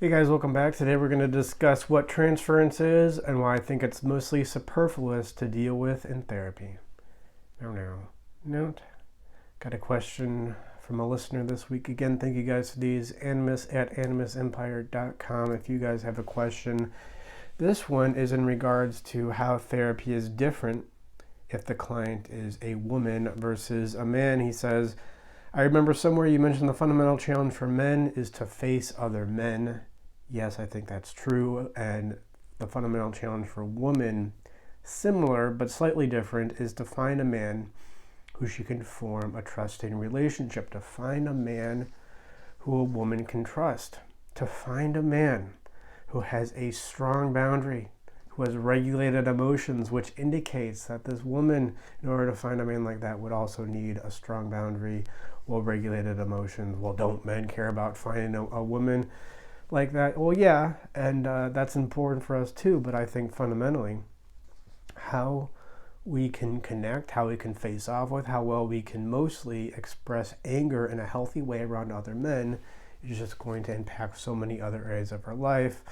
Hey guys, welcome back. Today we're going to discuss what transference is and why I think it's mostly superfluous to deal with in therapy. Note. Got a question from a listener this week. Again, thank you guys for these. animus@animusempire.com if you guys have a question. This one is in regards to how therapy is different if the client is a woman versus a man. He says, I remember somewhere you mentioned the fundamental challenge for men is to face other men. Yes, I think that's true. And the fundamental challenge for women, similar but slightly different, is to find a man who she can form a trusting relationship, to find a man who a woman can trust, to find a man who has a strong boundary, who has regulated emotions, which indicates that this woman, in order to find a man like that, would also need a strong boundary, well-regulated emotions. Well, don't men care about finding a woman like that? Well, yeah, and that's important for us too, but I think fundamentally how we can connect, how we can face off with, how well we can mostly express anger in a healthy way around other men is just going to impact so many other areas of our life,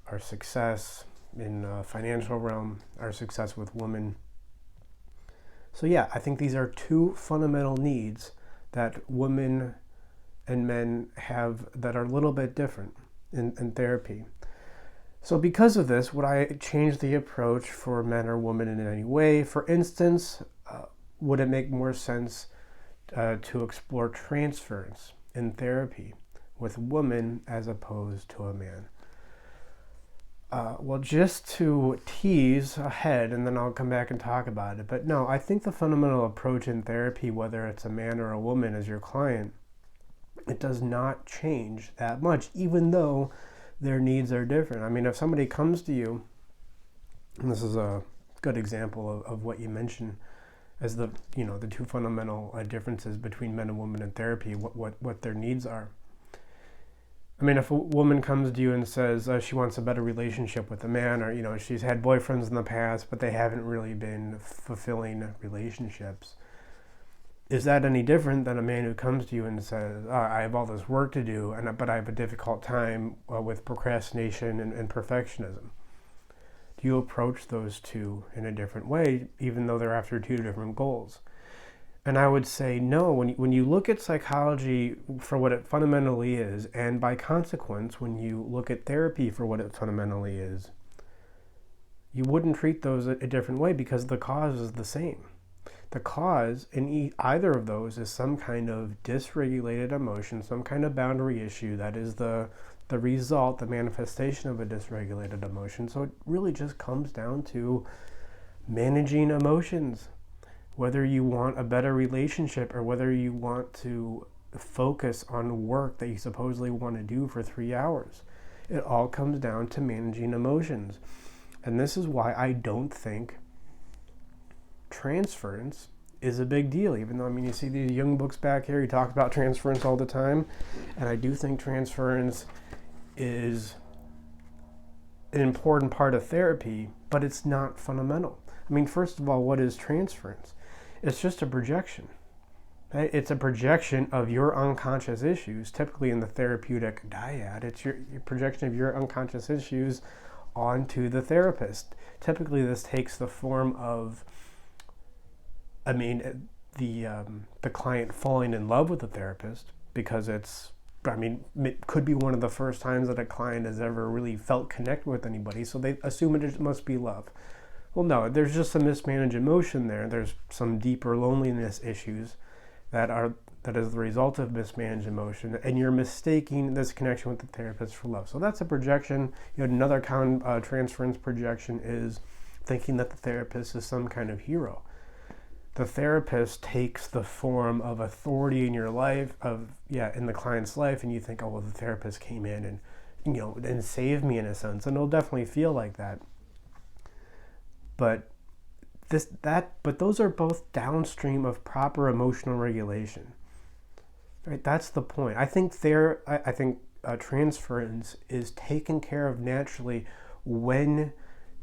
our success in financial realm, our success with women. So yeah, I think these are two fundamental needs that women and men have that are a little bit different in therapy. So because of this, would I change the approach for men or women in any way? For instance, would it make more sense to explore transference in therapy with women as opposed to a man? Well, just to tease ahead, and then I'll come back and talk about it. But no, I think the fundamental approach in therapy, whether it's a man or a woman as your client, it does not change that much, even though their needs are different. I mean, if somebody comes to you, and this is a good example of what you mentioned as the two fundamental differences between men and women in therapy, what their needs are. I mean, if a woman comes to you and says she wants a better relationship with a man, or she's had boyfriends in the past, but they haven't really been fulfilling relationships, is that any different than a man who comes to you and says, I have all this work to do, but I have a difficult time with procrastination and perfectionism? Do you approach those two in a different way, even though they're after two different goals? And I would say no. When you look at psychology for what it fundamentally is, and by consequence, when you look at therapy for what it fundamentally is, you wouldn't treat those a different way because the cause is the same. The cause in either of those is some kind of dysregulated emotion, some kind of boundary issue that is the result, the manifestation of a dysregulated emotion. So it really just comes down to managing emotions. Whether you want a better relationship or whether you want to focus on work that you supposedly want to do for 3 hours. It all comes down to managing emotions. And this is why I don't think transference is a big deal, even though, you see these young books back here, you talk about transference all the time, and I do think transference is an important part of therapy, but it's not fundamental. First of all, what is transference? It's just a projection. Right? It's a projection of your unconscious issues, typically in the therapeutic dyad. It's your projection of your unconscious issues onto the therapist. Typically, this takes the form of the client falling in love with the therapist, because it could be one of the first times that a client has ever really felt connected with anybody, so they assume it must be love. Well, no, there's just some mismanaged emotion there. There's some deeper loneliness issues that is the result of mismanaged emotion, and you're mistaking this connection with the therapist for love. So that's a projection. Another transference projection is thinking that the therapist is some kind of hero. The therapist takes the form of authority in your life, in the client's life, and you think, oh, well, the therapist came in and saved me in a sense, and it'll definitely feel like that. But those are both downstream of proper emotional regulation. Right? That's the point. I think transference is taken care of naturally when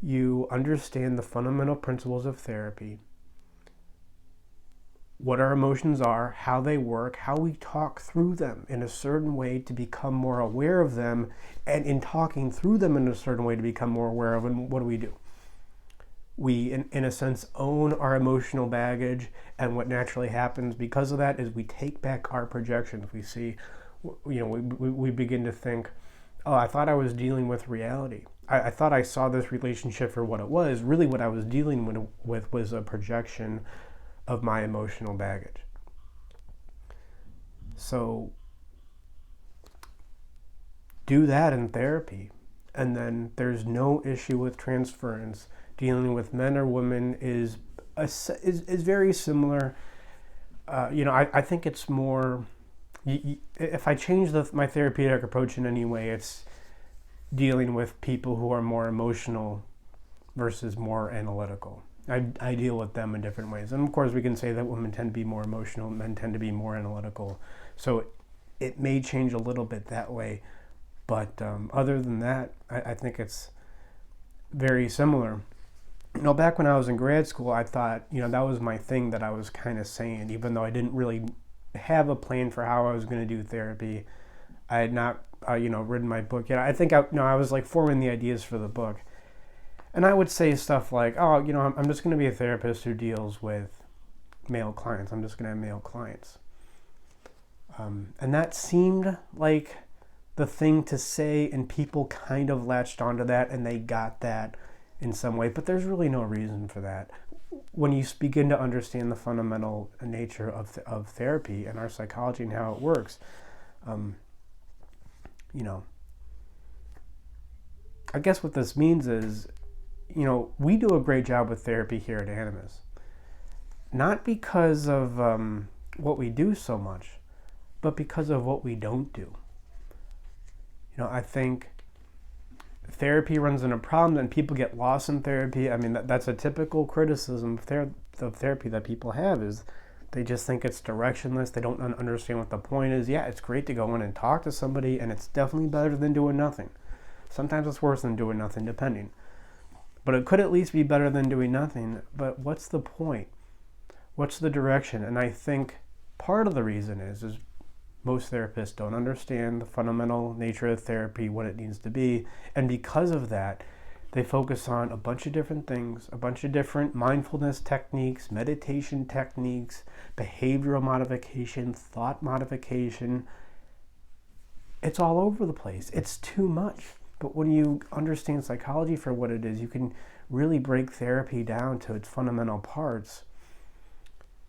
you understand the fundamental principles of therapy what our emotions are, how they work, how we talk through them in a certain way to become more aware of them, and in talking through them in a certain way to become more aware of them, what do? We, in a sense, own our emotional baggage, and what naturally happens because of that is we take back our projections. We see, we begin to think, oh, I thought I was dealing with reality. I thought I saw this relationship for what it was. Really what I was dealing with was a projection of my emotional baggage. So do that in therapy, and then there's no issue with transference. Dealing with men or women is very similar. I think it's more, if I change my therapeutic approach in any way, it's dealing with people who are more emotional versus more analytical. I deal with them in different ways. And of course we can say that women tend to be more emotional, men tend to be more analytical. So it may change a little bit that way. But other than that, I think it's very similar. Back when I was in grad school, I thought, that was my thing that I was kind of saying, even though I didn't really have a plan for how I was going to do therapy. I had not, written my book yet. I think I was like forming the ideas for the book. And I would say stuff like, oh, I'm just going to be a therapist who deals with male clients. I'm just going to have male clients. And that seemed like the thing to say, and people kind of latched onto that, and they got that in some way. But there's really no reason for that. When you begin to understand the fundamental nature of therapy and our psychology and how it works, I guess what this means is, we do a great job with therapy here at Animus. Not because of what we do so much, but because of what we don't do. I think therapy runs into problems and people get lost in therapy. I mean, that's a typical criticism of therapy that people have, is they just think it's directionless. They don't understand what the point is. Yeah, it's great to go in and talk to somebody, and it's definitely better than doing nothing. Sometimes it's worse than doing nothing, depending. But it could at least be better than doing nothing. But what's the point? What's the direction? And I think part of the reason is most therapists don't understand the fundamental nature of therapy, what it needs to be. And because of that, they focus on a bunch of different things, a bunch of different mindfulness techniques, meditation techniques, behavioral modification, thought modification. It's all over the place. It's too much. But when you understand psychology for what it is, you can really break therapy down to its fundamental parts.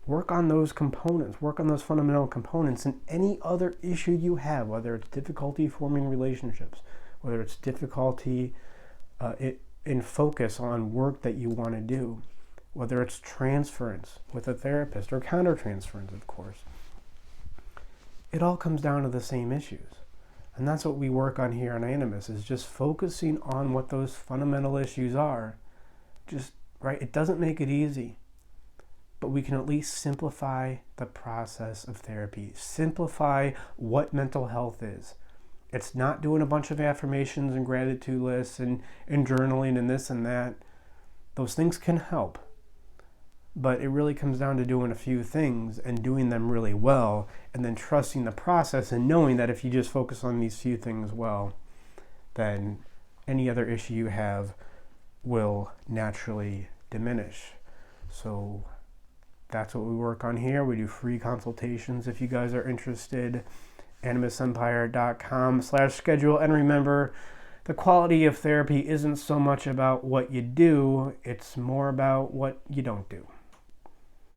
Work on those components, work on those fundamental components, and any other issue you have, whether it's difficulty forming relationships, whether it's difficulty in focus on work that you want to do, whether it's transference with a therapist or countertransference, of course. It all comes down to the same issues. And that's what we work on here on Animus, is just focusing on what those fundamental issues are. Right? It doesn't make it easy, but we can at least simplify the process of therapy. Simplify what mental health is. It's not doing a bunch of affirmations and gratitude lists and journaling and this and that. Those things can help. But it really comes down to doing a few things and doing them really well, and then trusting the process and knowing that if you just focus on these few things well, then any other issue you have will naturally diminish. So that's what we work on here. We do free consultations if you guys are interested. animusempire.com/schedule. And remember, the quality of therapy isn't so much about what you do, it's more about what you don't do.